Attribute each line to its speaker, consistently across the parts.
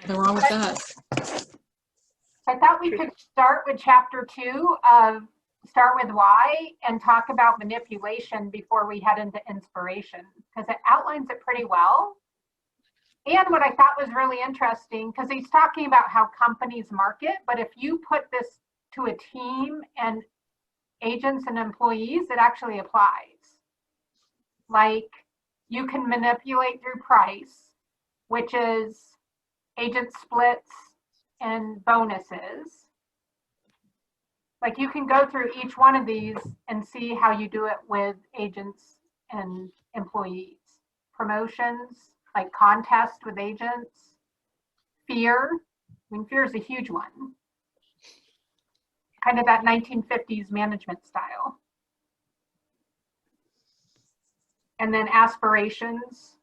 Speaker 1: Nothing wrong with that.
Speaker 2: I thought we could start with chapter 2 of Start with Why and talk about manipulation before we head into inspiration, because it outlines it pretty well. And what I thought was really interesting, because he's talking about how companies market, but if you put this to a team and agents and employees, it actually applies. Like, you can manipulate through price, which is agent splits and bonuses. Like, you can go through each one of these and see how you do it with agents and employees. Promotions, like contest with agents. Fear, I mean, fear is a huge one. Kind of that 1950s management style. And then aspirations.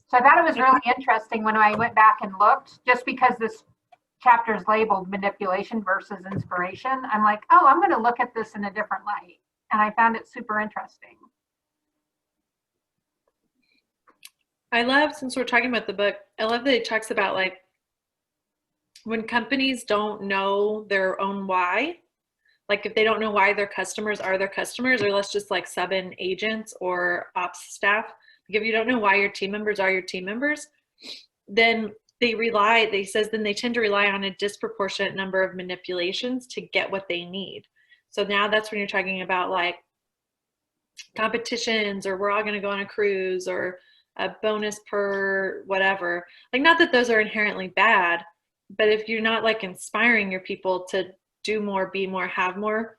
Speaker 2: So I thought it was really interesting when I went back and looked, just because this chapter is labeled manipulation versus inspiration. I'm like, oh, I'm going to look at this in a different light. And I found it super interesting.
Speaker 3: I love, since we're talking about the book, I love that it talks about, like, when companies don't know their own why, like if they don't know why their customers are their customers, or let's just like sub in agents or ops staff, like if you don't know why your team members are your team members, then they tend to rely on a disproportionate number of manipulations to get what they need. So now that's when you're talking about like competitions, or we're all going to go on a cruise, or a bonus per whatever. Like, not that those are inherently bad, but if you're not like inspiring your people to do more, be more, have more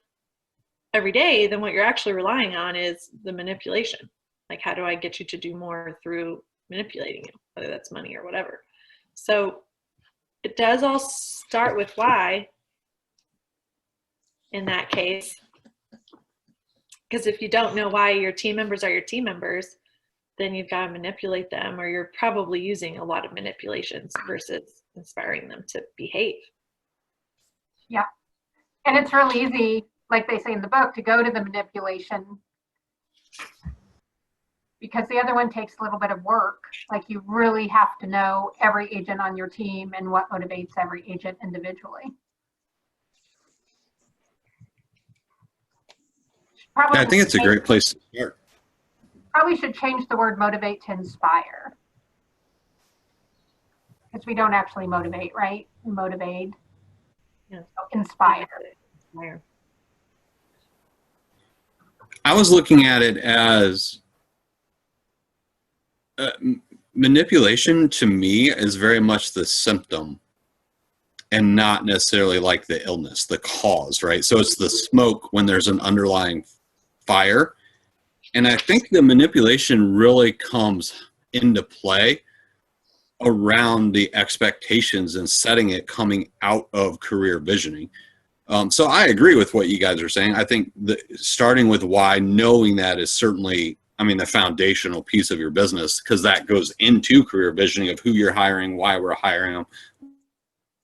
Speaker 3: every day, then what you're actually relying on is the manipulation. Like, how do I get you to do more through manipulating you, whether that's money or whatever. So it does all start with why in that case, because if you don't know why your team members are your team members, then you've got to manipulate them, or you're probably using a lot of manipulations versus inspiring them to behave.
Speaker 2: Yeah. And it's really easy, like they say in the book, to go to the manipulation, because the other one takes a little bit of work. Like, you really have to know every agent on your team and what motivates every agent individually.
Speaker 4: I think it's a great place to start.
Speaker 2: Probably should change the word motivate to inspire. Because we don't actually motivate, right? We motivate.
Speaker 3: Yeah.
Speaker 2: So inspire.
Speaker 4: I was looking at it as manipulation to me is very much the symptom and not necessarily like the illness, the cause, right? So it's the smoke when there's an underlying fire. And I think the manipulation really comes into play around the expectations and setting it coming out of career visioning. So I agree with what you guys are saying. I think starting with why, knowing that is certainly, I mean, the foundational piece of your business, because that goes into career visioning of who you're hiring, why we're hiring them,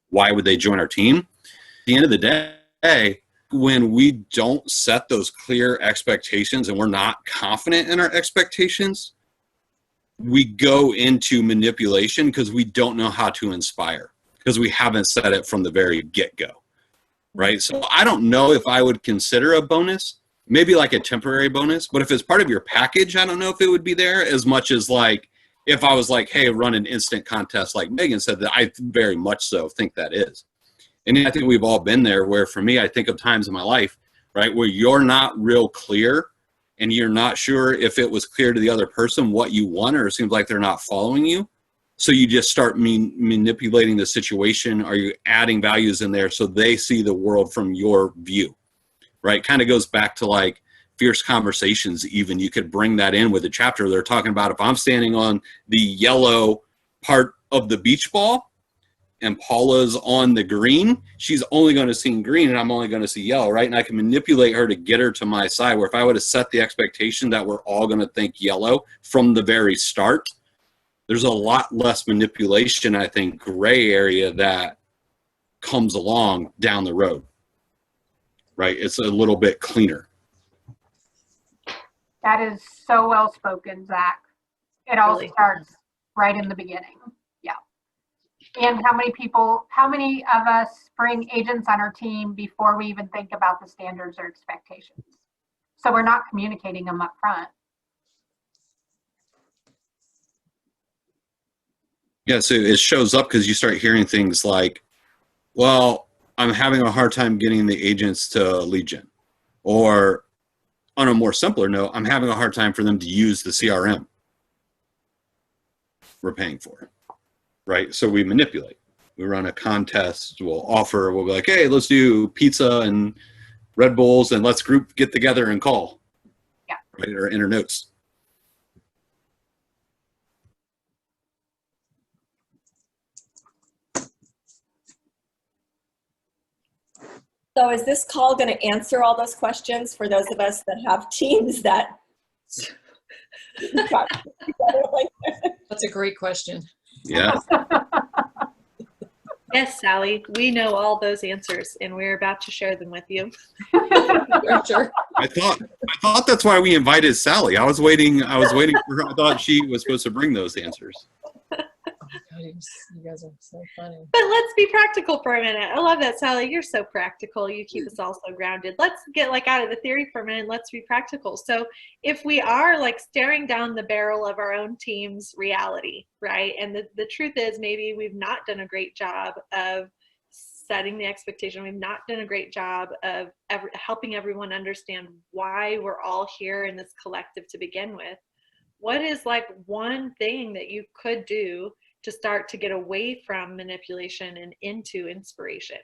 Speaker 4: why would they join our team. At the end of the day, when we don't set those clear expectations and we're not confident in our expectations, we go into manipulation because we don't know how to inspire, because we haven't set it from the very get-go, right? So I don't know if I would consider a bonus, maybe like a temporary bonus, but if it's part of your package, I don't know if it would be there as much as like, if I was like, hey, run an instant contest like Megan said, that I very much so think that is. And I think we've all been there where, for me, I think of times in my life, right, where you're not real clear and you're not sure if it was clear to the other person what you want, or it seems like they're not following you. So you just start manipulating the situation, or you adding values in there so they see the world from your view, right? Kind of goes back to like Fierce Conversations. Even you could bring that in with the chapter. They're talking about, if I'm standing on the yellow part of the beach ball and Paula's on the green, she's only going to see green and I'm only going to see yellow, right? And I can manipulate her to get her to my side, where if I would have set the expectation that we're all going to think yellow from the very start, there's a lot less manipulation, I think, gray area that comes along down the road, right? It's a little bit cleaner.
Speaker 2: That is so well spoken, Zach. It all
Speaker 3: Really?
Speaker 2: starts right in the beginning. Yeah. And how many of us bring agents on our team before we even think about the standards or expectations? So we're not communicating them up front.
Speaker 4: Yeah, so it shows up because you start hearing things like, well, I'm having a hard time getting the agents to lead gen. Or on a more simpler note, I'm having a hard time for them to use the CRM we're paying for, right? So we manipulate. We run a contest, we'll be like, hey, let's do pizza and Red Bulls and let's get together and call.
Speaker 2: Yeah.
Speaker 4: Right, or enter notes.
Speaker 1: So is this call going to answer all those questions for those of us that have teams that?
Speaker 5: That's a great question.
Speaker 4: Yeah.
Speaker 3: Yes, Sally, we know all those answers and we're about to share them with you.
Speaker 5: Sure.
Speaker 4: I thought that's why we invited Sally. I was waiting for her. I thought she was supposed to bring those answers.
Speaker 5: God, you guys are so funny.
Speaker 3: But let's be practical for a minute. I love that, Sally. You're so practical. You keep us all so grounded. Let's get out of the theory for a minute. Let's be practical. So if we are staring down the barrel of our own team's reality, right? And the truth is maybe we've not done a great job of setting the expectation. We've not done a great job of helping everyone understand why we're all here in this collective to begin with. What is one thing that you could do to start to get away from manipulation and into inspiration?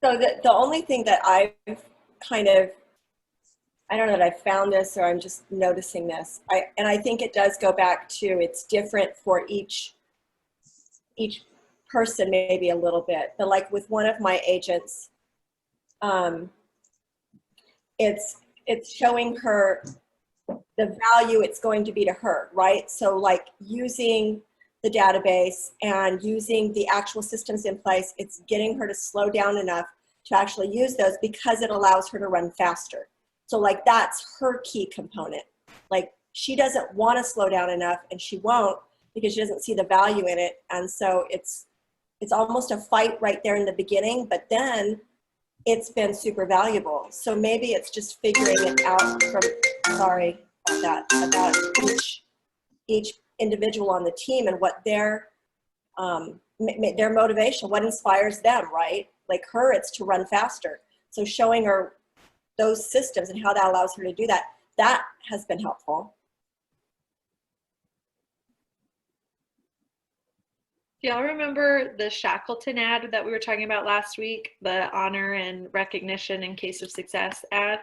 Speaker 1: So the only thing that I've I don't know that I found this or I'm just noticing this, and I think it does go back to it's different for each person maybe a little bit, but with one of my agents, it's showing her the value it's going to be to her, right? So using the database and using the actual systems in place, it's getting her to slow down enough to actually use those because it allows her to run faster. So that's her key component. She doesn't want to slow down enough and she won't because she doesn't see the value in it. And so it's almost a fight right there in the beginning, but then it's been super valuable. So maybe it's just figuring it out about each individual on the team and what their motivation, what inspires them, right? Her, it's to run faster. So showing her those systems and how that allows her to do that, that has been helpful.
Speaker 3: Do y'all remember the Shackleton ad that we were talking about last week? The honor and recognition in case of success ad?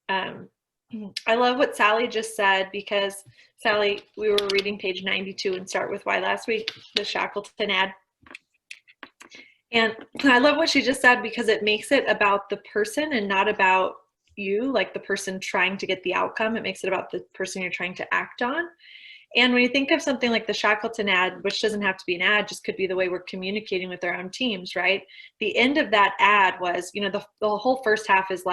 Speaker 3: I love what Sally just said because, Sally, we were reading page 92 and Start With Why last week, the Shackleton ad. And I love what she just said because it makes it about the person and not about you, the person trying to get the outcome. It makes it about the person you're trying to act on. And when you think of something like the Shackleton ad, which doesn't have to be an ad, just could be the way we're communicating with our own teams, right? The end of that ad was, the whole first half is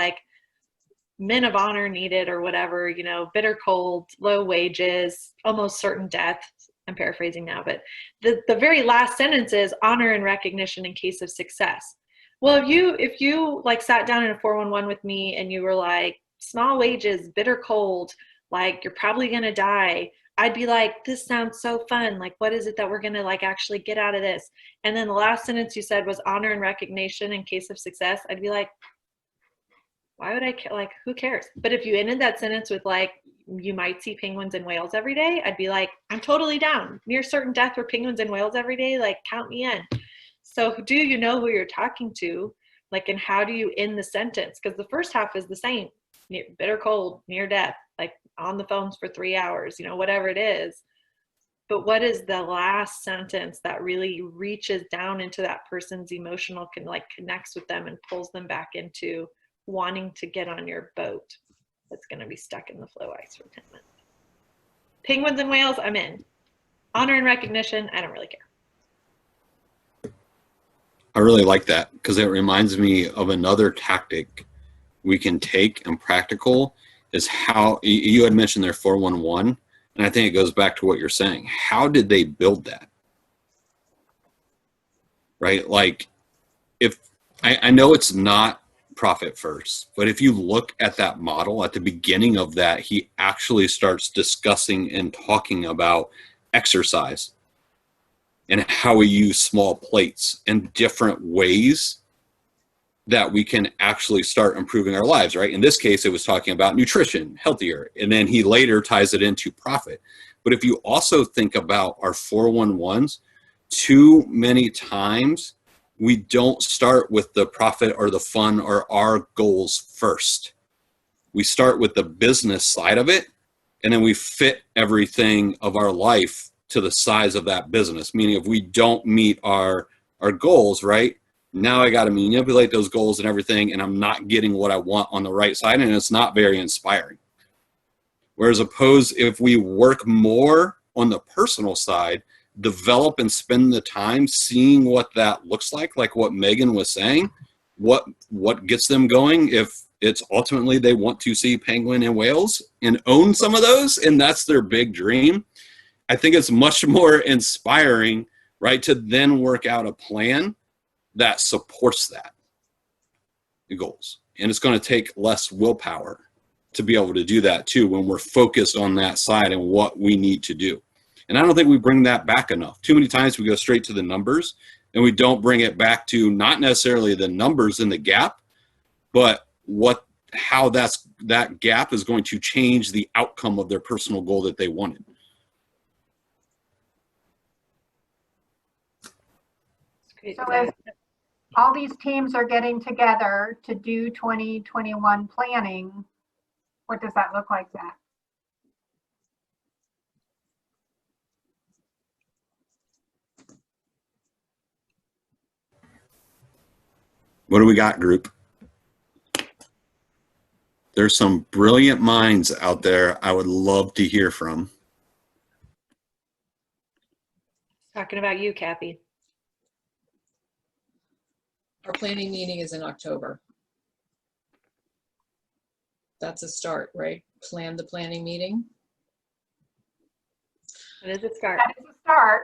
Speaker 3: men of honor needed or whatever, bitter cold, low wages, almost certain death. I'm paraphrasing now, but the very last sentence is honor and recognition in case of success. Well, if you sat down in a 411 with me and you were small wages, bitter cold, you're probably going to die, I'd be this sounds so fun. What is it that we're going to actually get out of this? And then the last sentence you said was honor and recognition in case of success. I'd be why would I care? Who cares? But if you ended that sentence with you might see penguins and whales every day, I'd be I'm totally down. Near certain death for penguins and whales every day, count me in. So do you know who you're talking to? And how do you end the sentence? Because the first half is the same. Bitter cold, near death, on the phones for 3 hours, whatever it is. But what is the last sentence that really reaches down into that person's emotional, connects with them and pulls them back into wanting to get on your boat that's going to be stuck in the flow ice for 10 minutes. Penguins and whales, I'm in. Honor and recognition, I don't really care.
Speaker 4: I really like that because it reminds me of another tactic we can take and practical is how you had mentioned their 411, and I think it goes back to what you're saying. How did they build that? Right? Like, if I know it's not profit first, but if you look at that model at the beginning of that, he actually starts discussing and talking about exercise and how we use small plates and different ways that we can actually start improving our lives, right? In this case, it was talking about nutrition, healthier, and then he later ties it into profit. But if you also think about our 411s, too many times we don't start with the profit or the fun or our goals first. We start with the business side of it, and then we fit everything of our life to the size of that business. Meaning if we don't meet our goals, right? Now I got to manipulate those goals and everything, and I'm not getting what I want on the right side, and it's not very inspiring. Whereas opposed, if we work more on the personal side, develop and spend the time seeing what that looks like what Megan was saying, what gets them going, if it's ultimately they want to see penguin and whales and own some of those, and that's their big dream. I think it's much more inspiring, right, to then work out a plan that supports that the goals. And it's going to take less willpower to be able to do that too when we're focused on that side and what we need to do. And I don't think we bring that back enough. Too many times we go straight to the numbers and we don't bring it back to not necessarily the numbers in the gap, but how that gap is going to change the outcome of their personal goal that they wanted.
Speaker 2: So as all these teams are getting together to do 2021 planning, what does that look like, Zach?
Speaker 4: What do we got, group? There's some brilliant minds out there I would love to hear from.
Speaker 3: Talking about you, Kathy.
Speaker 5: Our planning meeting is in October. That's a start, right? Plan the planning meeting.
Speaker 3: It is a start.
Speaker 2: That is a start.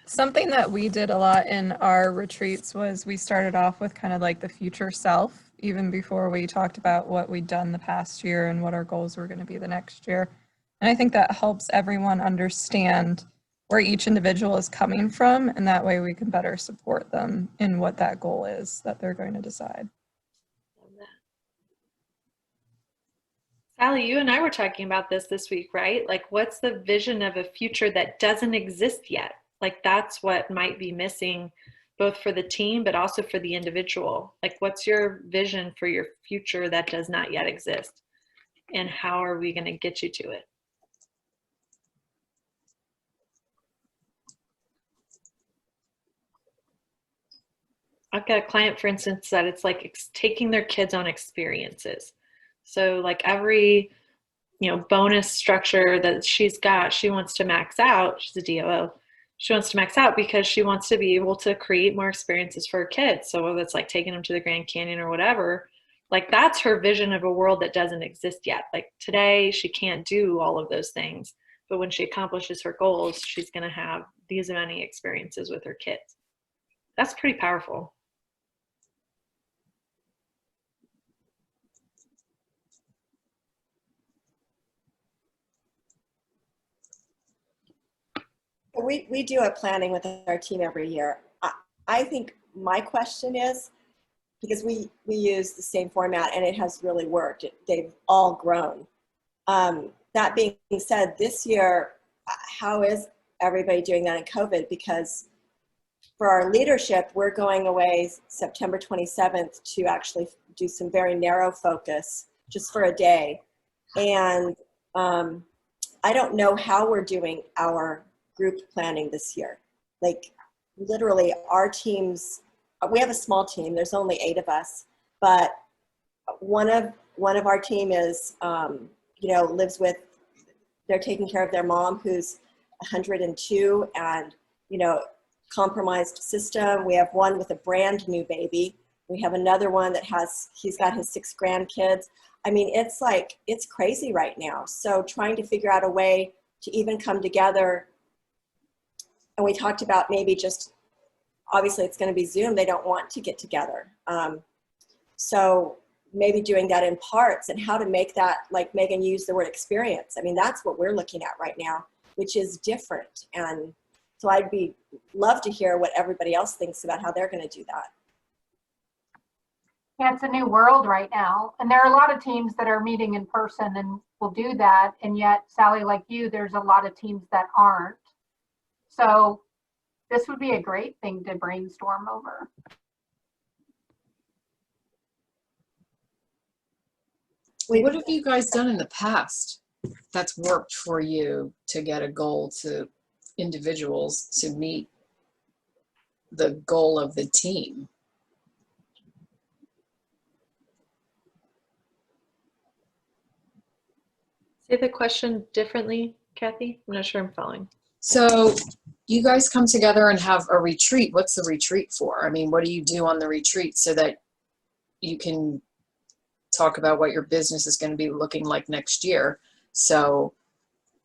Speaker 6: Something that we did a lot in our retreats was we started off with kind of like the future self, even before we talked about what we'd done the past year and what our goals were going to be the next year. And I think that helps everyone understand where each individual is coming from, and that way we can better support them in what that goal is that they're going to decide.
Speaker 3: Sally, you and I were talking about this week, right? Like, what's the vision of a future that doesn't exist yet? Like, that's what might be missing, both for the team, but also for the individual. Like, what's your vision for your future that does not yet exist? And how are we going to get you to it? I've got a client, for instance, that it's like taking their kids on experiences. So like every, bonus structure that she's got, she wants to max out. She's a DOO. She wants to max out because she wants to be able to create more experiences for her kids. So whether it's like taking them to the Grand Canyon or whatever, like that's her vision of a world that doesn't exist yet. Like today, she can't do all of those things. But when she accomplishes her goals, she's going to have these many experiences with her kids. That's pretty powerful.
Speaker 1: We do a planning with our team every year. I think my question is, because we use the same format and it has really worked. They've all grown. That being said, this year, how is everybody doing that in COVID? Because for our leadership, we're going away September 27th to actually do some very narrow focus just for a day. And I don't know how we're doing our group planning this year. Like literally our teams, we have a small team, there's only 8 of us, but one of our team is, lives with, they're taking care of their mom who's 102 and, compromised system. We have one with a brand new baby We have another one that he's got his 6 grandkids. I mean, it's crazy right now. So trying to figure out a way to even come together. And we talked about maybe just, obviously it's going to be Zoom. They don't want to get together. So maybe doing that in parts, and how to make that, like Megan used the word experience. I mean, that's what we're looking at right now, which is different. And so love to hear what everybody else thinks about how they're going to do that.
Speaker 2: Yeah, it's a new world right now. And there are a lot of teams that are meeting in person and will do that. And yet, Sally, like you, there's a lot of teams that aren't. So this would be a great thing to brainstorm over.
Speaker 5: What have you guys done in the past that's worked for you to get a goal to individuals to meet the goal of the team?
Speaker 3: Say the question differently, Kathy. I'm not sure I'm following.
Speaker 5: So you guys come together and have a retreat. What's the retreat for? I mean, what do you do on the retreat so that you can talk about what your business is going to be looking like next year? So,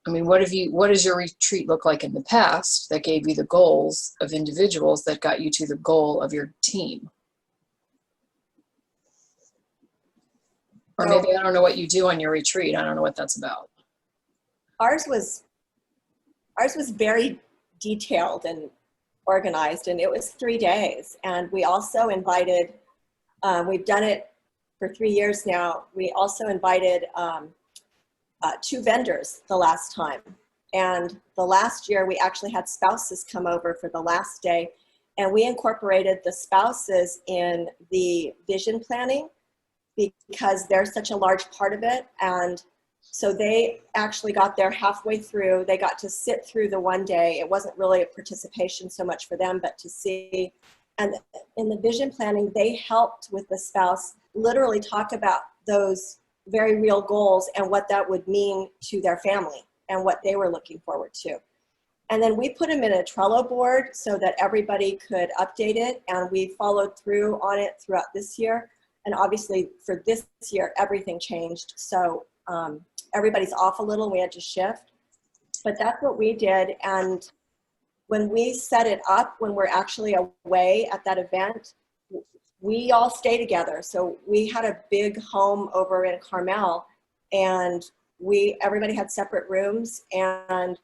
Speaker 5: I mean, what does your retreat look like in the past that gave you the goals of individuals that got you to the goal of your team? Or maybe I don't know what you do on your retreat. I don't know what that's about.
Speaker 1: Ours was very detailed and organized, and it was 3 days. And we also invited, we've done it for 3 years now. We also invited 2 vendors the last time. And the last year we actually had spouses come over for the last day, and we incorporated the spouses in the vision planning because they're such a large part of it. And so they actually got there halfway through. They got to sit through the 1 day. It wasn't really a participation so much for them, but to see. And in the vision planning, they helped with the spouse literally talk about those very real goals and what that would mean to their family and what they were looking forward to. And then we put them in a Trello board so that everybody could update it. And we followed through on it throughout this year. And obviously for this year, everything changed. So everybody's off a little, we had to shift. But that's what we did. And when we set it up, when we're actually away at that event, we all stay together. So we had a big home over in Carmel, and everybody had separate rooms, and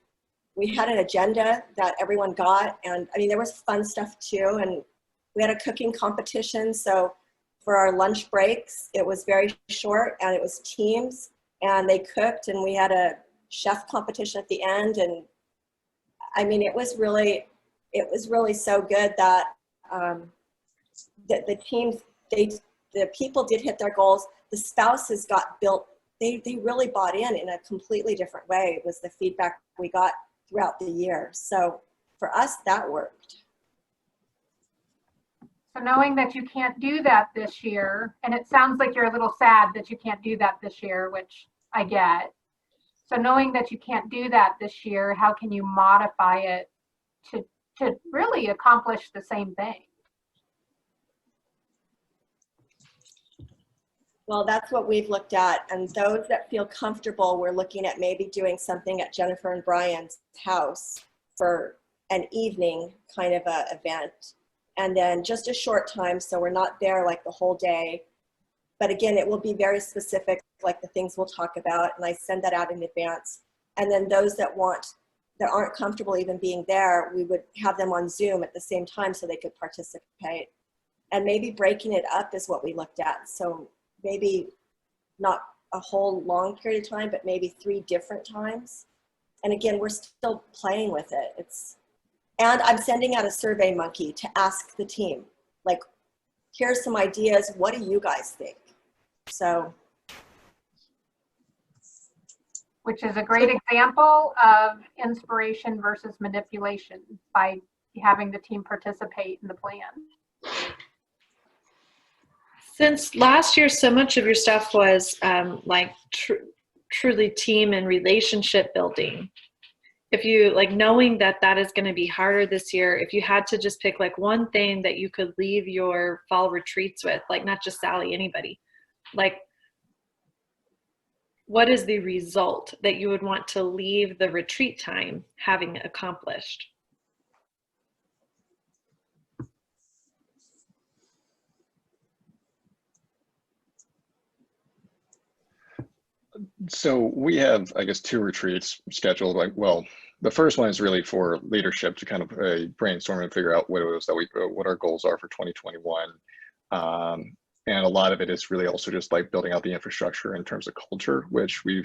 Speaker 1: we had an agenda that everyone got. And I mean, there was fun stuff too. And we had a cooking competition. So for our lunch breaks, it was very short, and it was teams, and they cooked, and we had a chef competition at the end. And I mean, it was really so good that the teams, the people did hit their goals. The spouses got built. They really bought in a completely different way. It was the feedback we got throughout the year. So for us, that worked.
Speaker 2: So knowing that you can't do that this year, and it sounds like you're a little sad that you can't do that this year, which I get. So knowing that you can't do that this year, how can you modify it to really accomplish the same thing?
Speaker 1: Well, that's what we've looked at. And those that feel comfortable, we're looking at maybe doing something at Jennifer and Brian's house for an evening kind of a event. And then just a short time, so we're not there like the whole day. But again, it will be very specific, like the things we'll talk about, and I send that out in advance. And then those that aren't comfortable even being there, we would have them on Zoom at the same time so they could participate. And maybe breaking it up is what we looked at. So maybe not a whole long period of time, but maybe 3 different times. And again, we're still playing with it. And I'm sending out a Survey Monkey to ask the team, like, here's some ideas. What do you guys think? So.
Speaker 2: Which is a great example of inspiration versus manipulation by having the team participate in the plan.
Speaker 3: Since last year, so much of your stuff was like truly team and relationship building. if you like knowing that that is going to be harder this year, if you had to just pick like one thing that you could leave your fall retreats with, like not just Sally, anybody, like what is the result that you would want to leave the retreat time having accomplished?
Speaker 7: So we have, I guess, 2 retreats scheduled. Like, well, the first one is really for leadership to kind of brainstorm and figure out what it is that what our goals are for 2021. And a lot of it is really also just like building out the infrastructure in terms of culture, which we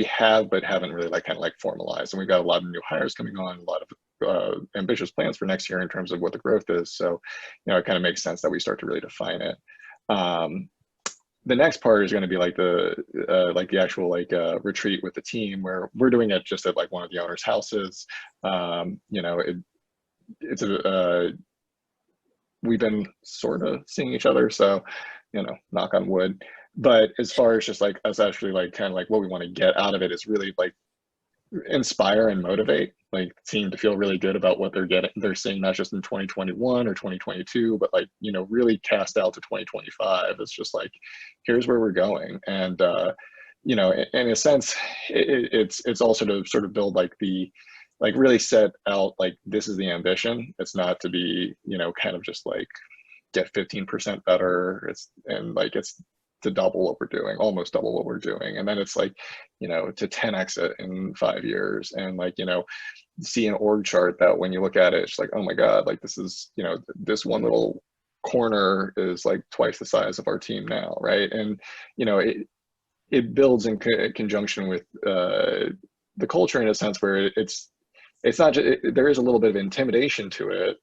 Speaker 7: have, but haven't really like kind of like formalized. And we've got a lot of new hires coming on, a lot of ambitious plans for next year in terms of what the growth is. So, it kind of makes sense that we start to really define it. The next part is going to be like the actual retreat with the team, where we're doing it just at like one of the owners' houses. It's we've been sort of seeing each other, so knock on wood. But as far as just like us actually like kind of like what we want to get out of it is really like inspire and motivate like the team to feel really good about what they're seeing, not just in 2021 or 2022, but like really cast out to 2025. It's just like, here's where we're going. And in a sense, it's also to sort of build like really set out like this is the ambition. It's not to be kind of just like get 15% better. It's to double what we're doing, almost double what we're doing. And then it's like, to 10x it in 5 years, and like, see an org chart that when you look at it, it's like, oh my God, like this is, this one little corner is like twice the size of our team now, right? And, it builds in conjunction with the culture in a sense where it's not just, there is a little bit of intimidation to it.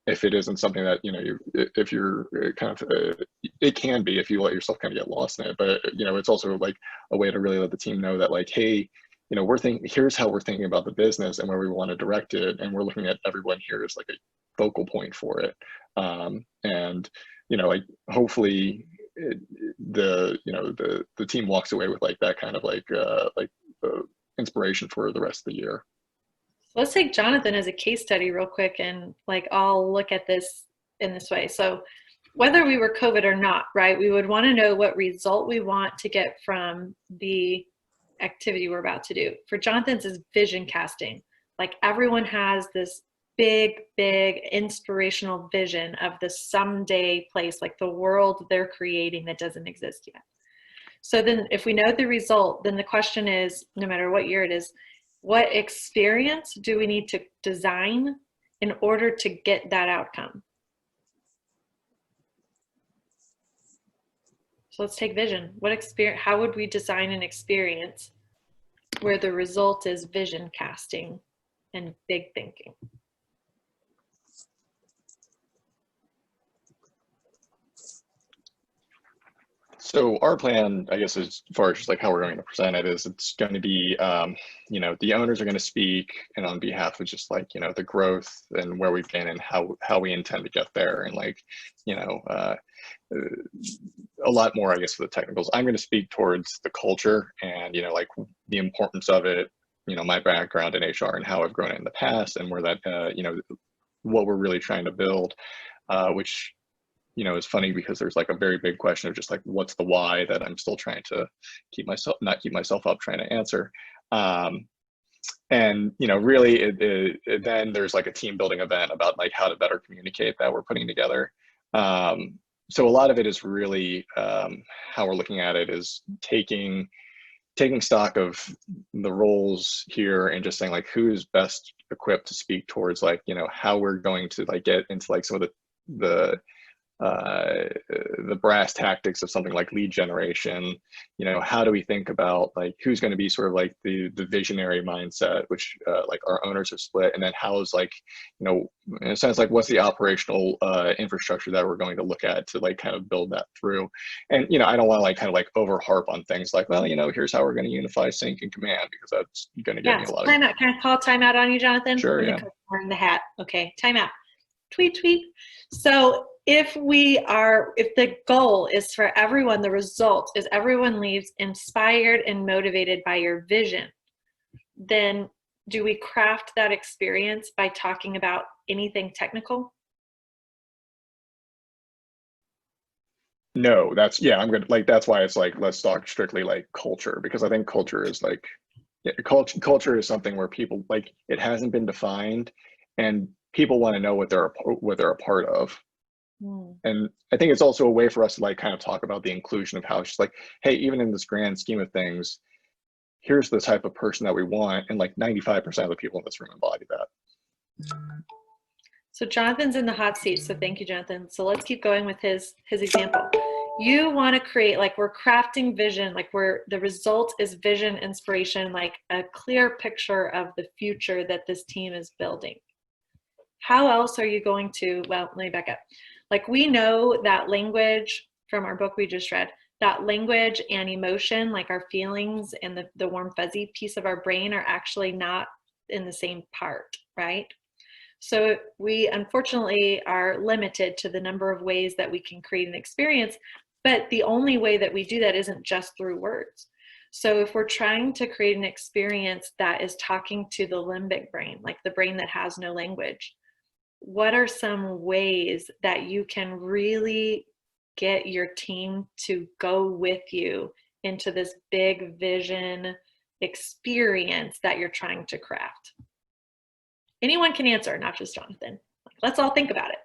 Speaker 7: If it isn't something that if you're kind of it can be if you let yourself kind of get lost in it, but it's also like a way to really let the team know that like, hey, here's how we're thinking about the business and where we want to direct it, and we're looking at everyone here as like a focal point for it. And like hopefully the team walks away with like that kind of like inspiration for the rest of the year.
Speaker 3: Let's take Jonathan as a case study real quick, and like I'll look at this in this way. So whether we were COVID or not, right, we would want to know what result we want to get from the activity we're about to do. For Jonathan's is vision casting. Like everyone has this big inspirational vision of the someday place, like the world they're creating that doesn't exist yet. So then if we know the result, then the question is, no matter what year it is, what experience do we need to design in order to get that outcome? So let's take vision. How would we design an experience where the result is vision casting and big thinking?
Speaker 7: So our plan, I guess, as far as just like how we're going to present it, is it's going to be, the owners are going to speak, and on behalf of just like, the growth and where we've been and how we intend to get there, and like, a lot more, I guess, for the technicals. I'm going to speak towards the culture and, like the importance of it, my background in HR and how I've grown it in the past, and where that, what we're really trying to build, which it's funny because there's like a very big question of just like, what's the why that I'm still trying to not keep myself up trying to answer. And, really then there's like a team building event about like how to better communicate that we're putting together. So a lot of it is really how we're looking at it is taking stock of the roles here and just saying like, who's best equipped to speak towards like, how we're going to like get into like some of the brass tactics of something like lead generation. How do we think about like who's going to be sort of like the visionary mindset, which like our owners have split, and then how is like, in a sense, like what's the operational infrastructure that we're going to look at to like kind of build that through. And I don't want to like kind of like over harp on things like, well, here's how we're going to unify sync and command, because that's going to get me a lot of
Speaker 3: timeout. Can I call timeout on you, Jonathan?
Speaker 7: Sure, yeah.
Speaker 3: Wearing the hat. Okay, timeout. Tweet. So if the goal is for everyone, the result is everyone leaves inspired and motivated by your vision, then do we craft that experience by talking about anything technical?
Speaker 7: No, that's, yeah, I'm gonna, like, that's why it's like, let's talk strictly like culture, because I think culture is like, yeah, culture is something where people, like, it hasn't been defined and people want to know what they're a part of.
Speaker 3: Hmm.
Speaker 7: And I think it's also a way for us to like kind of talk about the inclusion of how it's just like, hey, even in this grand scheme of things, here's the type of person that we want, and like 95% of the people in this room embody that.
Speaker 3: So Jonathan's in the hot seat, so thank you, Jonathan. So let's keep going with his example. You want to create, like, we're crafting vision, like where the result is vision, inspiration, like a clear picture of the future that this team is building. How else are you going to, well, let me back up. Like, we know that language from our book we just read, that language and emotion, like our feelings and the warm fuzzy piece of our brain, are actually not in the same part, right? So we unfortunately are limited to the number of ways that we can create an experience, but the only way that we do that isn't just through words. So if we're trying to create an experience that is talking to the limbic brain, like the brain that has no language, what are some ways that you can really get your team to go with you into this big vision experience that you're trying to craft? Anyone can answer, not just Jonathan. Let's all think about it.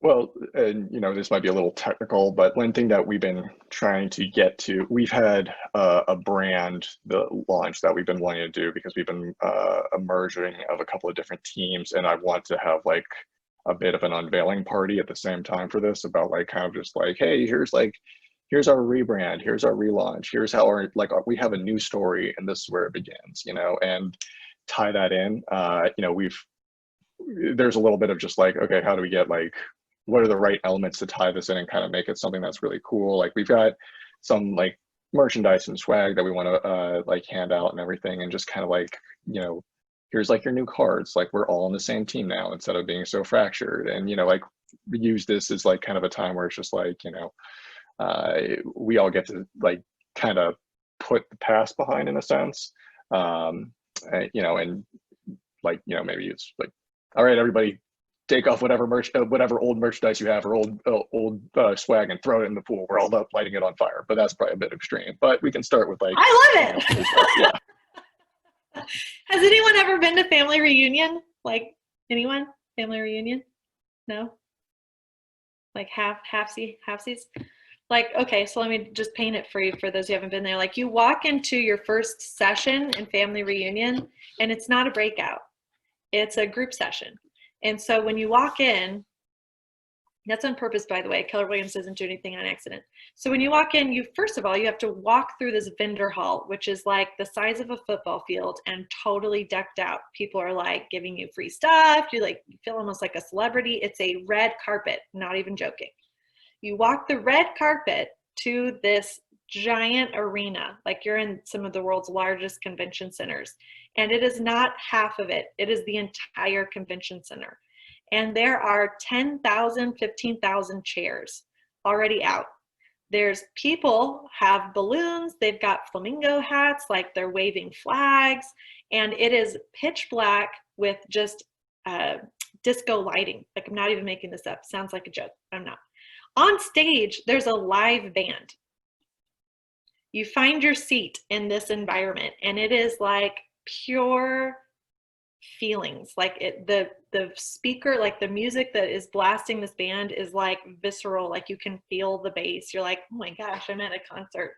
Speaker 7: Well, and you know, this might be a little technical, but one thing that we've been trying to get to, we've had a brand, the launch that we've been wanting to do, because we've been a merging of a couple of different teams, and I want to have like a bit of an unveiling party at the same time for this, about like kind of just like, hey, here's our rebrand, here's our relaunch, here's how our, like, we have a new story and this is where it begins, you know, and tie that in. You know, there's a little bit of just like, okay, how do we get, like, what are the right elements to tie this in and kind of make it something that's really cool? Like, we've got some like merchandise and swag that we want to like hand out and everything, and just kind of like, you know, here's like your new cards, like we're all on the same team now instead of being so fractured. And, you know, like, we use this as like kind of a time where it's just like, you know, we all get to like kind of put the past behind in a sense. You know, and like, you know, maybe it's like, all right, everybody, take off whatever whatever old merchandise you have, or old swag, and throw it in the pool. We're all up lighting it on fire. But that's probably a bit extreme. But we can start with like,
Speaker 3: I love it.
Speaker 7: You know, yeah.
Speaker 3: Has anyone ever been to family reunion? Like, anyone? Family reunion? No? Like halfsies? Like, okay, so let me just paint it for you, for those who haven't been there. Like, you walk into your first session in family reunion, and it's not a breakout. It's a group session. And so when you walk in, that's on purpose, by the way. Keller Williams doesn't do anything on accident. So when you walk in, first of all, you have to walk through this vendor hall, which is like the size of a football field and totally decked out. People are like giving you free stuff. You feel almost like a celebrity. It's a red carpet, not even joking. You walk the red carpet to this giant arena, like you're in some of the world's largest convention centers. And it is not half of it. It is the entire convention center. And there are 10,000, 15,000 chairs already out. There's people have balloons. They've got flamingo hats, like they're waving flags. And it is pitch black with just disco lighting. Like, I'm not even making this up. Sounds like a joke. I'm not. On stage, there's a live band. You find your seat in this environment, and it is like pure feelings. Like, the speaker, like the music that is blasting this band is like visceral. Like, you can feel the bass. You're like, oh my gosh, I'm at a concert.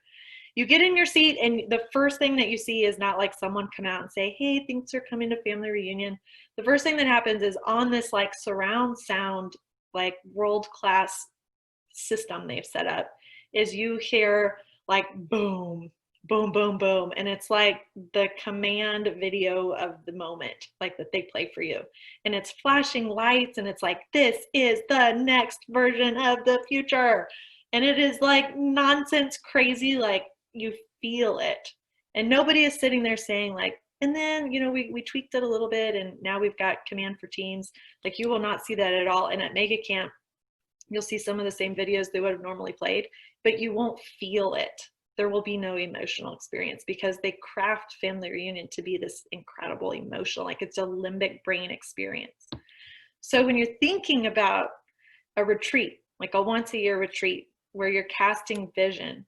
Speaker 3: You get in your seat, and the first thing that you see is not like someone come out and say, hey, thanks for coming to family reunion. The first thing that happens is, on this like surround sound, like world-class system they've set up, is you hear like boom, boom, boom, boom. And it's like the command video of the moment, like that they play for you. And it's flashing lights, and it's like, this is the next version of the future. And it is like nonsense crazy, like you feel it. And nobody is sitting there saying like, and then, you know, we tweaked it a little bit, and now we've got command for teams. Like, you will not see that at all. And at Mega Camp, you'll see some of the same videos they would have normally played, but you won't feel it. there will be no emotional experience, because they craft family reunion to be this incredible emotional, like it's a limbic brain experience. So when you're thinking about a retreat, like a once a year retreat where you're casting vision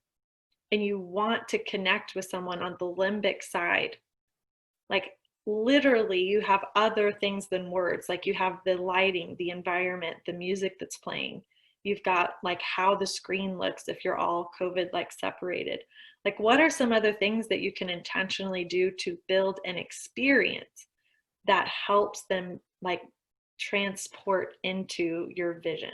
Speaker 3: and you want to connect with someone on the limbic side, like literally you have other things than words. Like you have the lighting, the environment, the music that's playing. You've got like how the screen looks if you're all COVID like separated. Like what are some other things that you can intentionally do to build an experience that helps them like transport into your vision?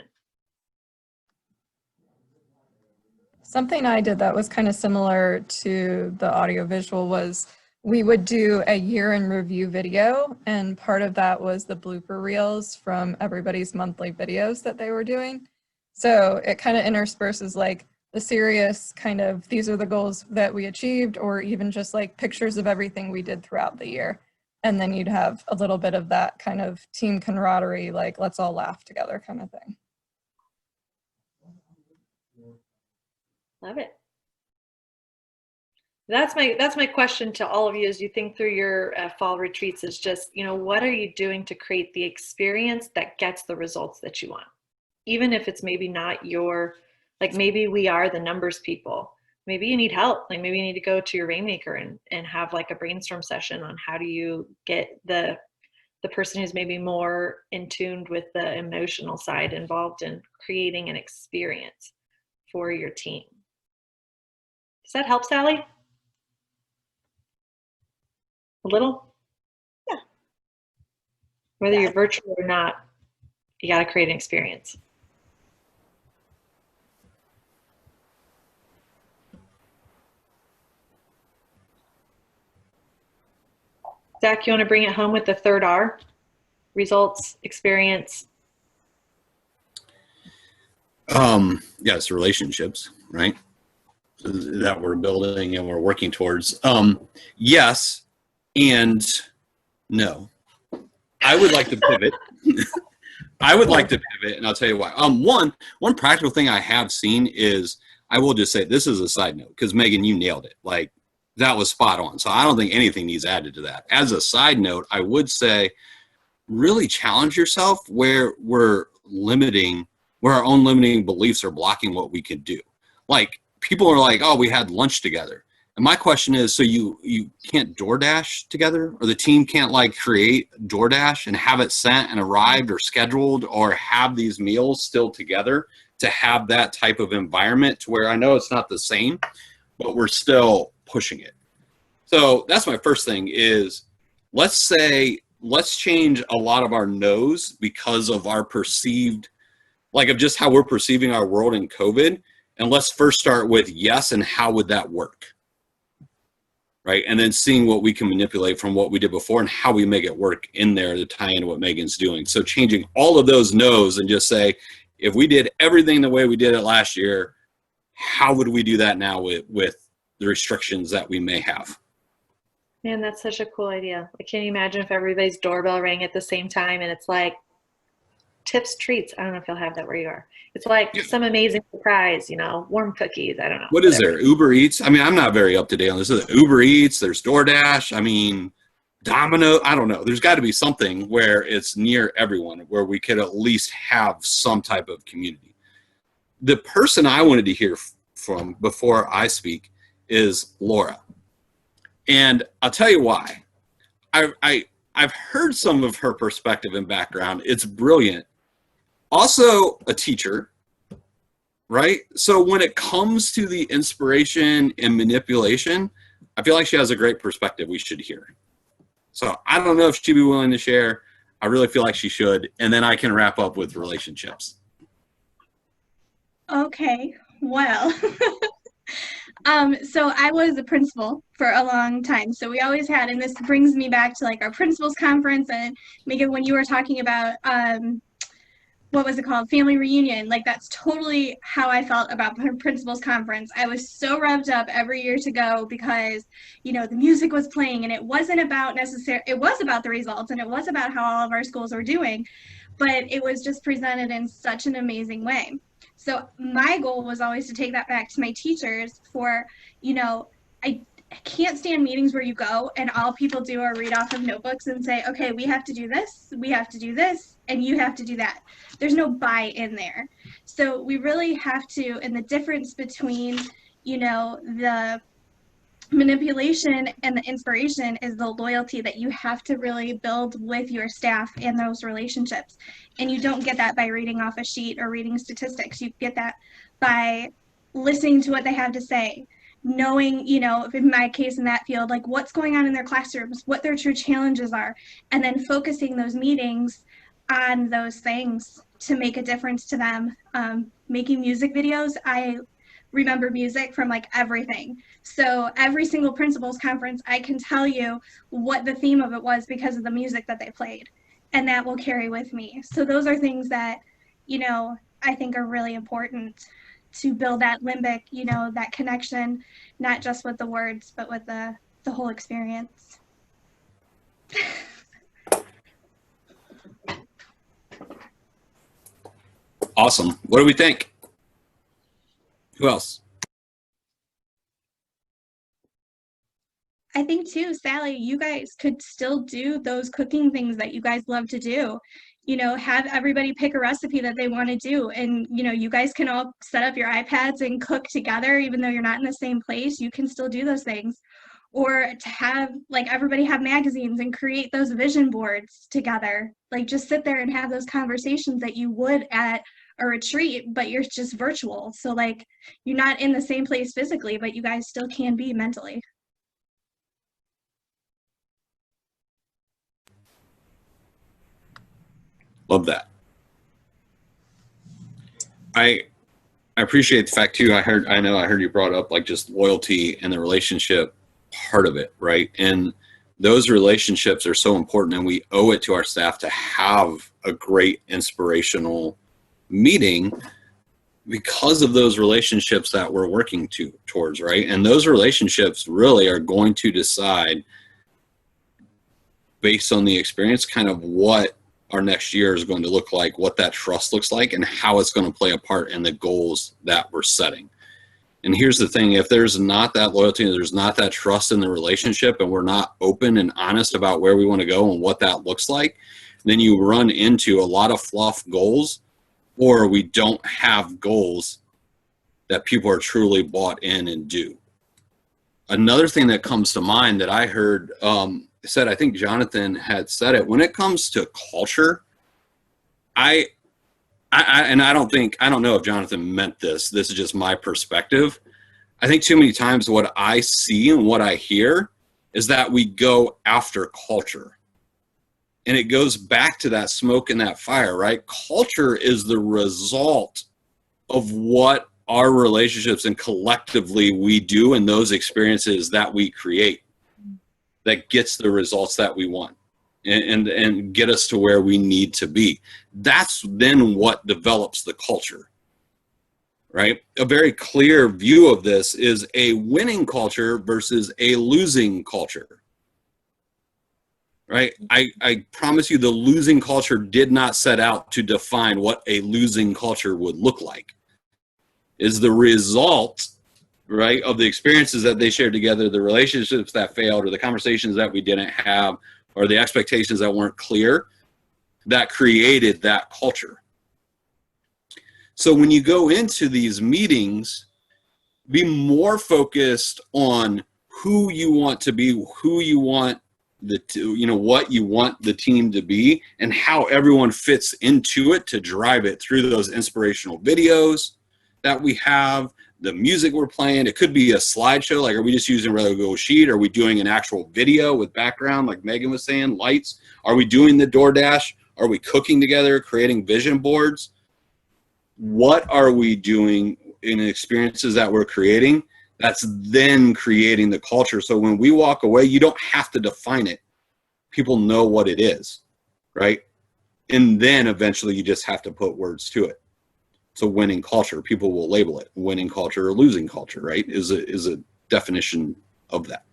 Speaker 6: Something I did that was kind of similar to the audiovisual was we would do a year in review video, and part of that was the blooper reels from everybody's monthly videos that they were doing. So it kind of intersperses like the serious kind of, these are the goals that we achieved, or even just like pictures of everything we did throughout the year. And then you'd have a little bit of that kind of team camaraderie, like let's all laugh together kind of thing.
Speaker 3: Love it. That's my question to all of you as you think through your fall retreats, is just, you know, what are you doing to create the experience that gets the results that you want? Even if it's maybe not your, like maybe we are the numbers people. Maybe you need help. Like maybe you need to go to your Rainmaker and have like a brainstorm session on how do you get the person who's maybe more in tune with the emotional side involved in creating an experience for your team. Does that help, Sally? A little?
Speaker 1: Yeah.
Speaker 3: Whether you're virtual or not, you got to create an experience. Zach, you want to bring it home with the third R? Results, experience.
Speaker 4: Yes, relationships, right? That we're building and we're working towards. Yes and no. I would like to pivot. I would like to pivot, and I'll tell you why. One practical thing I have seen is, I will just say, this is a side note, because Megan, you nailed it. Like, that was spot on. So I don't think anything needs added to that. As a side note, I would say, really challenge yourself where we're limiting, where our own limiting beliefs are blocking what we can do. Like, people are like, oh, we had lunch together. And my question is, so you can't DoorDash together, or the team can't like create DoorDash and have it sent and arrived or scheduled, or have these meals still together to have that type of environment to where, I know it's not the same, but we're still pushing it. So that's my first thing is, let's change a lot of our no's because of our perceived, like of just how we're perceiving our world in COVID. And let's first start with yes, and how would that work? Right? And then seeing what we can manipulate from what we did before and how we make it work in there to tie into what Megan's doing. So changing all of those no's and just say, if we did everything the way we did it last year, how would we do that now with the restrictions that we may have?
Speaker 3: Man, that's such a cool idea. Like, can you imagine if everybody's doorbell rang at the same time and it's like Tips Treats? I don't know if you'll have that where you are. It's like some amazing surprise, you know, warm cookies. I don't know.
Speaker 4: What is there? Uber Eats? I mean, I'm not very up to date on this. There's Uber Eats, there's DoorDash. I mean, Domino. I don't know. There's got to be something where it's near everyone, where we could at least have some type of community. The person I wanted to hear from before I speak is Laura. And I'll tell you why. I've heard some of her perspective and background. It's brilliant. Also a teacher, right? So when it comes to the inspiration and manipulation, I feel like she has a great perspective we should hear. So I don't know if she'd be willing to share. I really feel like she should. And then I can wrap up with relationships.
Speaker 8: Okay, well, so I was a principal for a long time. So we always had, and this brings me back to like our principals conference, and Megan, when you were talking about, what was it called? Family reunion. Like, that's totally how I felt about the principals conference. I was so revved up every year to go because, you know, the music was playing, and it wasn't about it was about the results, and it was about how all of our schools were doing, but it was just presented in such an amazing way. So my goal was always to take that back to my teachers for, you know, I can't stand meetings where you go and all people do are read off of notebooks and say, okay, we have to do this, we have to do this, and you have to do that. There's no buy-in there. So we really have to, and the difference between, you know, the manipulation and the inspiration is the loyalty that you have to really build with your staff and those relationships. And you don't get that by reading off a sheet or reading statistics. You get that by listening to what they have to say, knowing, you know, in my case in that field, like what's going on in their classrooms, what their true challenges are, and then focusing those meetings on those things to make a difference to them. Making music videos, I remember music from like everything. So every single principals conference, I can tell you what the theme of it was because of the music that they played, and that will carry with me. So those are things that, you know, I think are really important to build that limbic, you know, that connection, not just with the words, but with the whole experience.
Speaker 4: Awesome. What do we think? Who else?
Speaker 8: I think too, Sally, you guys could still do those cooking things that you guys love to do. You know, have everybody pick a recipe that they want to do. And, you know, you guys can all set up your iPads and cook together, even though you're not in the same place, you can still do those things. Or to have, like, everybody have magazines and create those vision boards together. Like, just sit there and have those conversations that you would at a retreat, but you're just virtual. So, like, you're not in the same place physically, but you guys still can be mentally.
Speaker 4: Love that. I appreciate the fact too. I heard you brought up like just loyalty and the relationship part of it, right? And those relationships are so important, and we owe it to our staff to have a great inspirational meeting because of those relationships that we're working towards, right? And those relationships really are going to decide, based on the experience, kind of what our next year is going to look like, what that trust looks like, and how it's going to play a part in the goals that we're setting. And here's the thing, if there's not that loyalty, and there's not that trust in the relationship, and we're not open and honest about where we want to go and what that looks like, then you run into a lot of fluff goals, or we don't have goals that people are truly bought in and do. Another thing that comes to mind that I heard said, I think Jonathan had said it, when it comes to culture, I don't know if Jonathan meant this. This is just my perspective. I think too many times what I see and what I hear is that we go after culture. And it goes back to that smoke and that fire, right? Culture is the result of what our relationships and collectively we do in those experiences that we create, that gets the results that we want and get us to where we need to be. That's then what develops the culture, right? A very clear view of this is a winning culture versus a losing culture, right? I promise you the losing culture did not set out to define what a losing culture would look like. Is the result, right, of the experiences that they shared together, the relationships that failed, or the conversations that we didn't have, or the expectations that weren't clear, that created that culture. So when you go into these meetings, be more focused on who you want to be, who you want what you want the team to be, and how everyone fits into it to drive it through those inspirational videos that we have, the music we're playing. It could be a slideshow, like, are we just using a regular sheet? Are we doing an actual video with background, like Megan was saying, lights? Are we doing the DoorDash? Are we cooking together, creating vision boards? What are we doing in experiences that we're creating? That's then creating the culture. So when we walk away, you don't have to define it. People know what it is, right? And then eventually you just have to put words to it. So winning culture, people will label it. Winning culture or losing culture, right, is a definition of that.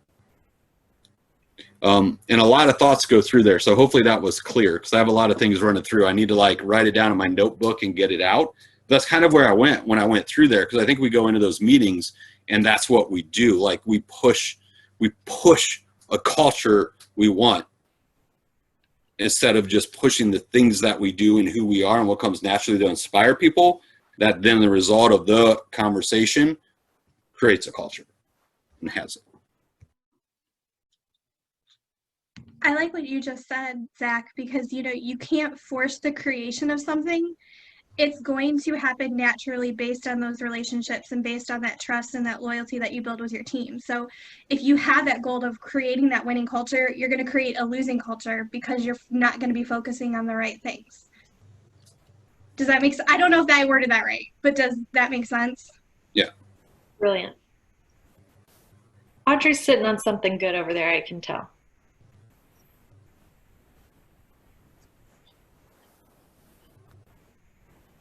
Speaker 4: And a lot of thoughts go through there. So hopefully that was clear, because I have a lot of things running through. I need to like write it down in my notebook and get it out. That's kind of where I went when I went through there, because I think we go into those meetings and that's what we do. Like we push a culture we want instead of just pushing the things that we do and who we are and what comes naturally to inspire people. That then the result of the conversation creates a culture and has it.
Speaker 8: I like what you just said, Zach, because you can't force the creation of something. It's going to happen naturally based on those relationships and based on that trust and that loyalty that you build with your team. So if you have that goal of creating that winning culture, you're going to create a losing culture because you're not going to be focusing on the right things. Does that make sense? I don't know if I worded that right, but does that make sense?
Speaker 4: Yeah.
Speaker 3: Brilliant. Audrey's sitting on something good over there, I can tell.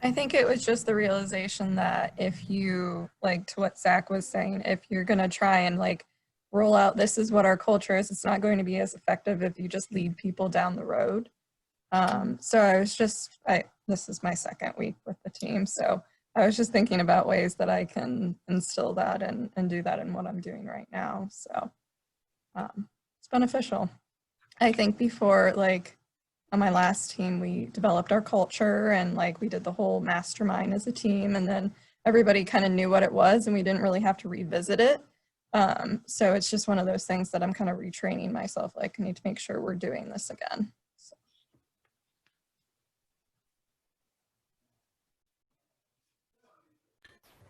Speaker 6: I think it was just the realization that if you, like to what Zach was saying, if you're going to try and like roll out, this is what our culture is, it's not going to be as effective if you just lead people down the road. So I was just, this is my second week with the team. So I was just thinking about ways that I can instill that and do that in what I'm doing right now. So it's beneficial. I think before, like, on my last team, we developed our culture and like we did the whole mastermind as a team, and then everybody kind of knew what it was and we didn't really have to revisit it. So it's just one of those things that I'm kind of retraining myself, like I need to make sure we're doing this again. So.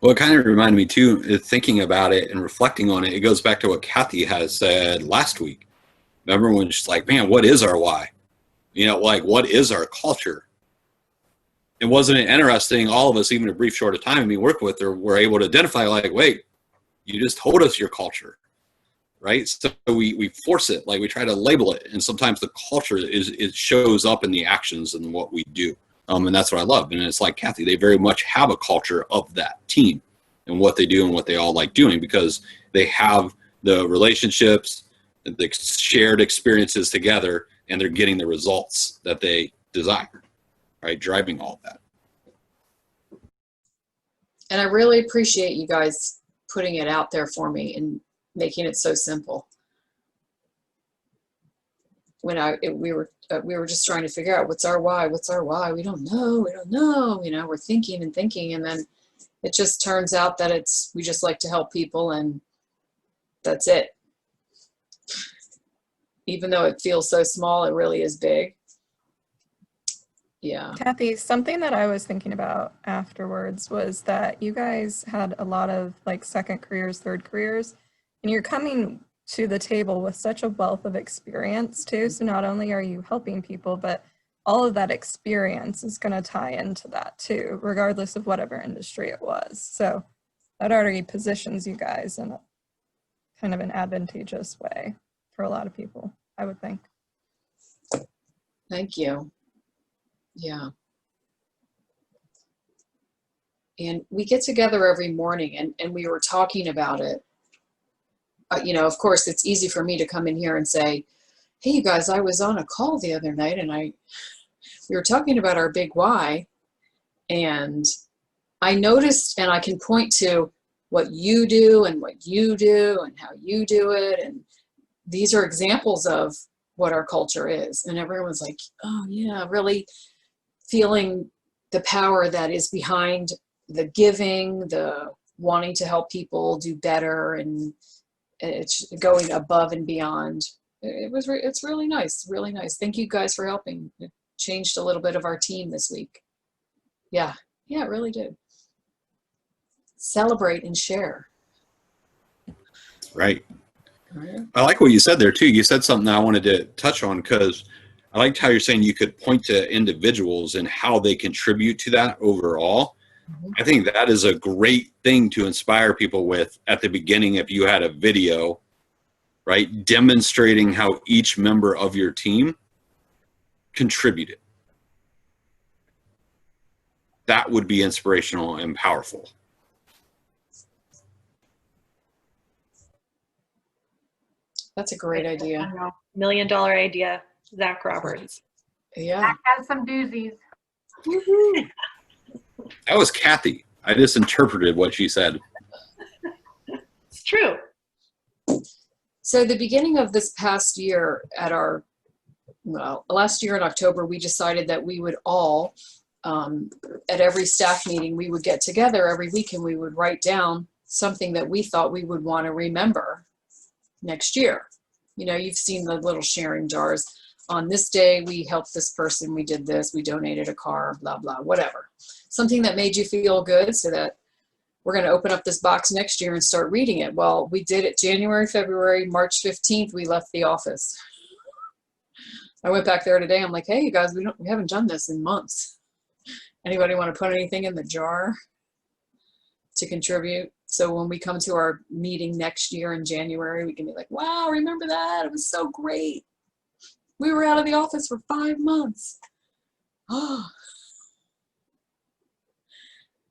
Speaker 4: Well, it kind of reminded me too, thinking about it and reflecting on it, it goes back to what Kathy has said last week. Remember when she's like, man, what is our why? Like, what is our culture? It wasn't interesting. All of us, even a brief short of time we worked with her, were able to identify like, wait, you just told us your culture, right? So we force it, like we try to label it. And sometimes the culture it shows up in the actions and what we do. And that's what I love. And it's like Kathy, they very much have a culture of that team and what they do and what they all like doing, because they have the relationships, the shared experiences together, and they're getting the results that they desire, right? Driving all that.
Speaker 5: And I really appreciate you guys putting it out there for me and making it so simple. When we were just trying to figure out what's our why, we don't know, we're thinking and thinking, and then it just turns out that we just like to help people, and that's it. Even though it feels so small, it really is big. Yeah.
Speaker 6: Kathy, something that I was thinking about afterwards was that you guys had a lot of like second careers, third careers, and you're coming to the table with such a wealth of experience too. So not only are you helping people, but all of that experience is going to tie into that too, regardless of whatever industry it was. So that already positions you guys in a kind of an advantageous way for a lot of people, I would think.
Speaker 5: Thank you. Yeah. And we get together every morning and we were talking about it. Of course, it's easy for me to come in here and say, hey, you guys, I was on a call the other night and we were talking about our big why. And I noticed, and I can point to what you do and what you do and how you do it. And these are examples of what our culture is. And everyone's like, oh yeah, really feeling the power that is behind the giving, the wanting to help people do better, and it's going above and beyond. It's really nice, really nice. Thank you guys for helping. It changed a little bit of our team this week. Yeah, it really did. Celebrate and share.
Speaker 4: Right. I like what you said there too. You said something I wanted to touch on, because I liked how you're saying you could point to individuals and how they contribute to that overall. Mm-hmm. I think that is a great thing to inspire people with at the beginning. If you had a video, right, demonstrating how each member of your team contributed, that would be inspirational and powerful.
Speaker 5: That's a great idea.
Speaker 3: $1 million idea, Zach Roberts.
Speaker 5: Yeah.
Speaker 2: Zach has some doozies.
Speaker 4: That was Kathy. I just interpreted what she said.
Speaker 3: It's true.
Speaker 5: So the beginning of this past year at our, well, last year in October, we decided that we would all, at every staff meeting, we would get together every week and we would write down something that we thought we would want to remember next year. You know, you've seen the little sharing jars. On this day, we helped this person, we did this, we donated a car, blah, blah, whatever. Something that made you feel good so that we're going to open up this box next year and start reading it. Well, we did it January, February, March 15th, we left the office. I went back there today. I'm like, hey, you guys, we haven't done this in months. Anybody want to put anything in the jar to contribute? So when we come to our meeting next year in January, we can be like, wow, remember that? It was so great. We were out of the office for 5 months. Oh.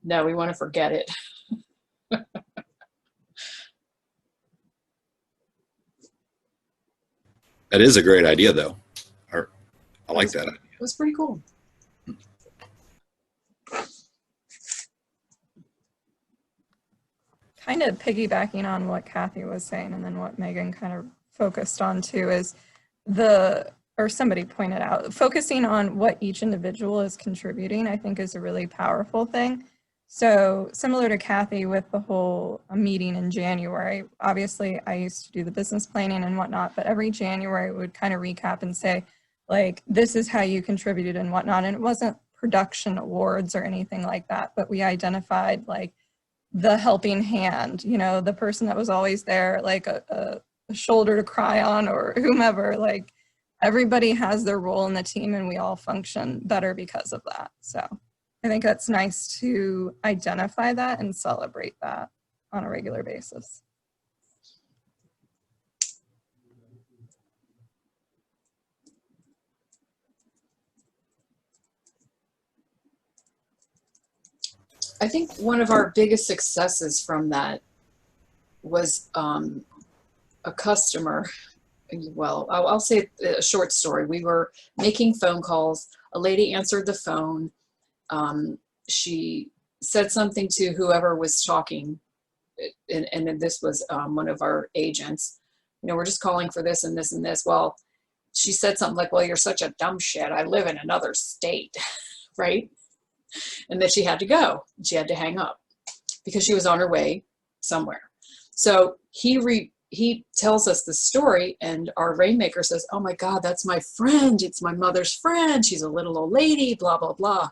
Speaker 5: No, we want to forget it.
Speaker 4: That is a great idea, though. I like that.
Speaker 5: It was pretty cool.
Speaker 6: Kind of piggybacking on what Kathy was saying and then what Megan kind of focused on too is or somebody pointed out, focusing on what each individual is contributing, I think is a really powerful thing. So similar to Kathy with the whole meeting in January, obviously I used to do the business planning and whatnot, but every January we would kind of recap and say, like, this is how you contributed and whatnot. And it wasn't production awards or anything like that, but we identified like the helping hand, you know, the person that was always there, like a shoulder to cry on or whomever, like everybody has their role in the team and we all function better because of that. So I think that's nice to identify that and celebrate that on a regular basis.
Speaker 5: I think one of our biggest successes from that was a customer. Well, I'll say a short story. We were making phone calls. A lady answered the phone. She said something to whoever was talking, and this was one of our agents. You know, we're just calling for this and this and this. Well, she said something like, well, you're such a dumb shit. I live in another state, right? And that she had to go. She had to hang up because she was on her way somewhere. So he tells us the story, and our rainmaker says, oh my God, that's my friend. It's my mother's friend. She's a little old lady, blah, blah, blah.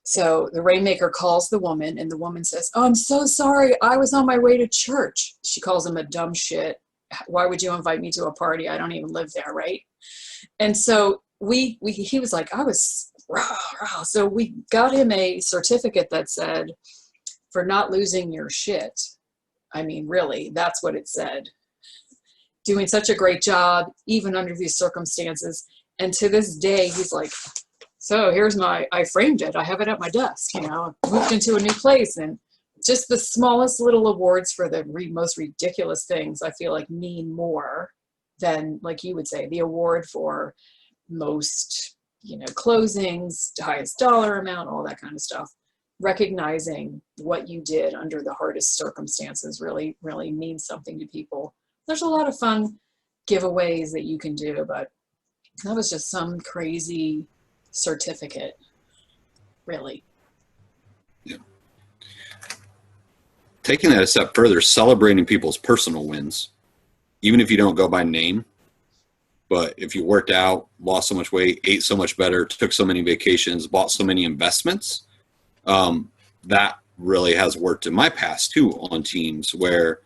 Speaker 5: So the rainmaker calls the woman, and the woman says, oh, I'm so sorry. I was on my way to church. She calls him a dumb shit. Why would you invite me to a party? I don't even live there, right? And so he was like, I was rah, rah. So we got him a certificate that said, for not losing your shit. I mean, really, that's what it said. Doing such a great job, even under these circumstances. And to this day, he's like, so here's I framed it. I have it at my desk, you know, I moved into a new place. And just the smallest little awards for the most ridiculous things, I feel like mean more than, like you would say, the award for most, you know, closings, highest dollar amount, all that kind of stuff. Recognizing what you did under the hardest circumstances really, really means something to people. There's a lot of fun giveaways that you can do, but that was just some crazy certificate, really.
Speaker 4: Yeah. Taking that a step further, celebrating people's personal wins, even if you don't go by name, but if you worked out, lost so much weight, ate so much better, took so many vacations, bought so many investments, that really has worked in my past too on teams where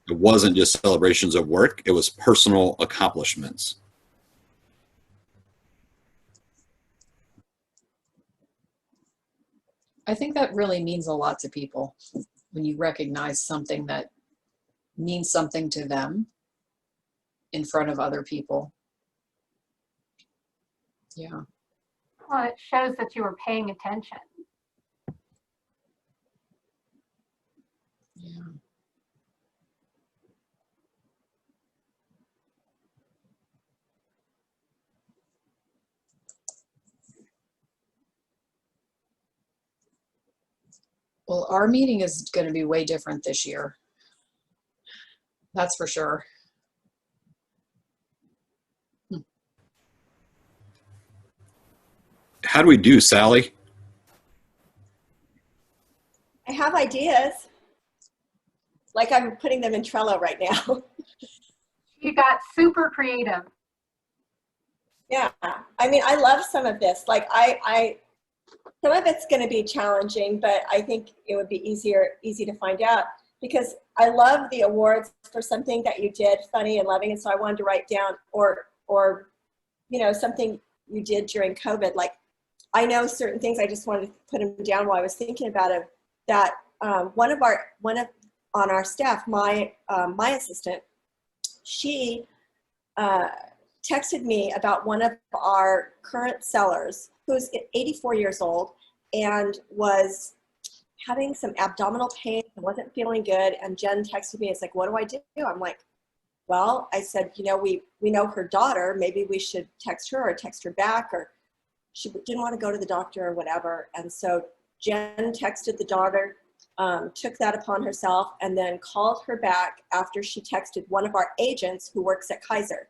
Speaker 4: it wasn't just celebrations of work, it was personal accomplishments.
Speaker 5: I think that really means a lot to people when you recognize something that means something to them in front of other people. Yeah.
Speaker 2: Well, it shows that you were paying attention.
Speaker 5: Yeah. Well, our meeting is going to be way different this year. That's for sure.
Speaker 4: How do we do, Sally?
Speaker 1: I have ideas. Like I'm putting them in Trello right now.
Speaker 2: You got super creative.
Speaker 1: Yeah, I mean, I love some of this. Like some of it's going to be challenging, but I think it would be easy to find out because I love the awards for something that you did funny and loving. And so I wanted to write down or, something you did during COVID. Like I know certain things, I just wanted to put them down while I was thinking about it, that on our staff, my assistant, she texted me about one of our current sellers who's 84 years old and was having some abdominal pain and wasn't feeling good. And Jen texted me, it's like, what do I do? I'm like, well, I said, we know her daughter, maybe we should text her or text her back, or she didn't want to go to the doctor or whatever. And so Jen texted the daughter, took that upon herself, and then called her back after she texted one of our agents who works at Kaiser.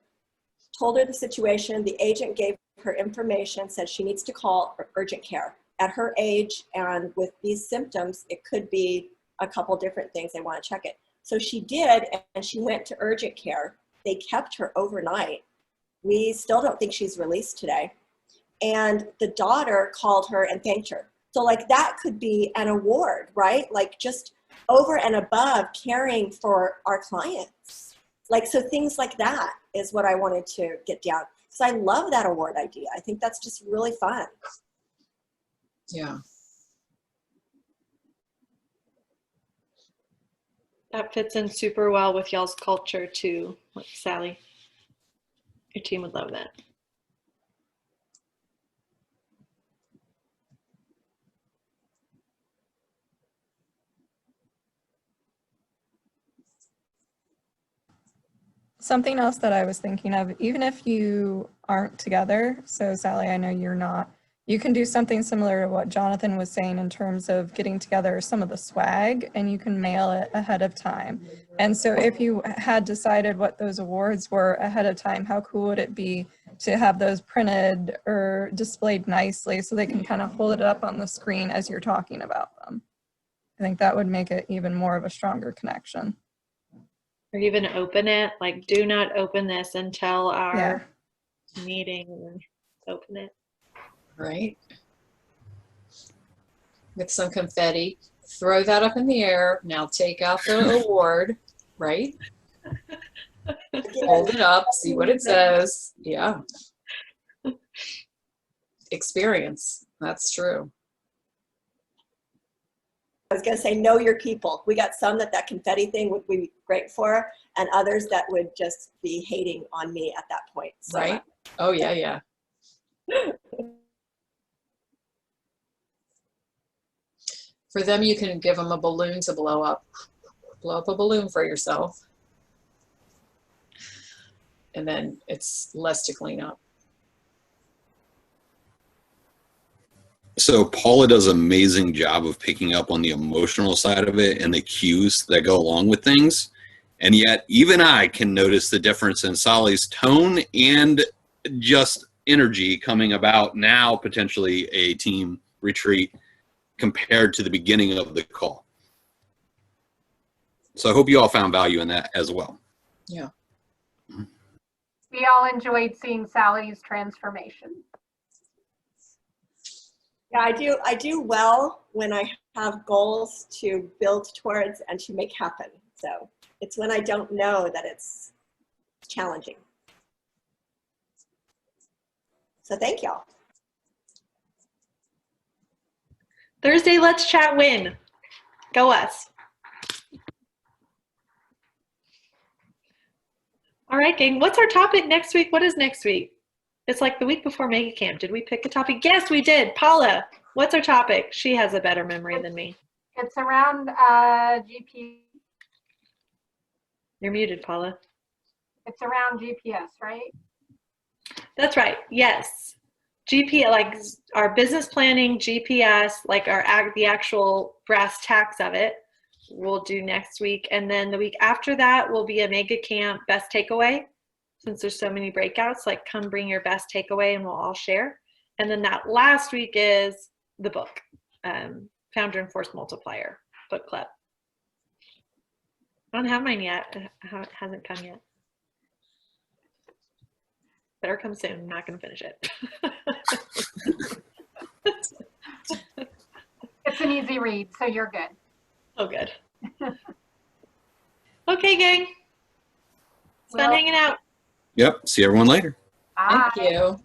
Speaker 1: Told her the situation. The agent gave her information, said she needs to call urgent care. At her age and with these symptoms, it could be a couple different things. They want to check it. So she did, and she went to urgent care. They kept her overnight. We still don't think she's released today. And the daughter called her and thanked her. So like that could be an award, right? Like just over and above caring for our clients. Like, so things like that is what I wanted to get down. So I love that award idea. I think that's just really fun.
Speaker 5: Yeah.
Speaker 3: That fits in super well with y'all's culture too, like Sally. Your team would love that.
Speaker 6: Something else that I was thinking of, even if you aren't together, so Sally, I know you're not, you can do something similar to what Jonathan was saying in terms of getting together some of the swag, and you can mail it ahead of time. And so if you had decided what those awards were ahead of time, how cool would it be to have those printed or displayed nicely so they can kind of hold it up on the screen as you're talking about them? I think that would make it even more of a stronger connection.
Speaker 3: Or even open it, like do not open this until our meeting. Open it.
Speaker 5: Right. With some confetti, throw that up in the air. Now take out the award, right? Hold it up, see what it says. Yeah. Experience. That's true.
Speaker 1: I was going to say, know your people. We got some that confetti thing would be great for, and others that would just be hating on me at that point. So,
Speaker 5: Right? Oh, yeah, yeah. For them, you can give them a balloon to blow up. Blow up a balloon for yourself. And then it's less to clean up.
Speaker 4: So Paula does an amazing job of picking up on the emotional side of it and the cues that go along with things. And yet even I can notice the difference in Sally's tone and just energy coming about now, potentially a team retreat compared to the beginning of the call. So I hope you all found value in that as well.
Speaker 5: Yeah.
Speaker 2: We all enjoyed seeing Sally's transformation.
Speaker 1: Yeah, I do well when I have goals to build towards and to make happen. So it's when I don't know that it's challenging. So thank y'all.
Speaker 3: Thursday, let's chat win. Go us. All right, gang. What's our topic next week? What is next week? It's like the week before Mega Camp. Did we pick a topic? Yes, we did. Paula, what's our topic? She has a better memory than me.
Speaker 2: It's around GPS.
Speaker 3: You're muted, Paula.
Speaker 2: It's around GPS, right?
Speaker 3: That's right. Yes. GP, like our business planning, GPS, like the actual brass tacks of it, we'll do next week. And then the week after that will be a mega camp best takeaway. Since there's so many breakouts, like come bring your best takeaway and we'll all share. And then that last week is the book, Founder and Force Multiplier book club. I don't have mine yet. It hasn't come yet. Better come soon. I'm not going to finish it.
Speaker 2: It's an easy read, so you're good.
Speaker 3: Oh, good. Okay, gang. It's fun
Speaker 2: Well-
Speaker 3: hanging out.
Speaker 4: Yep. See everyone later.
Speaker 2: Bye.
Speaker 5: Thank you.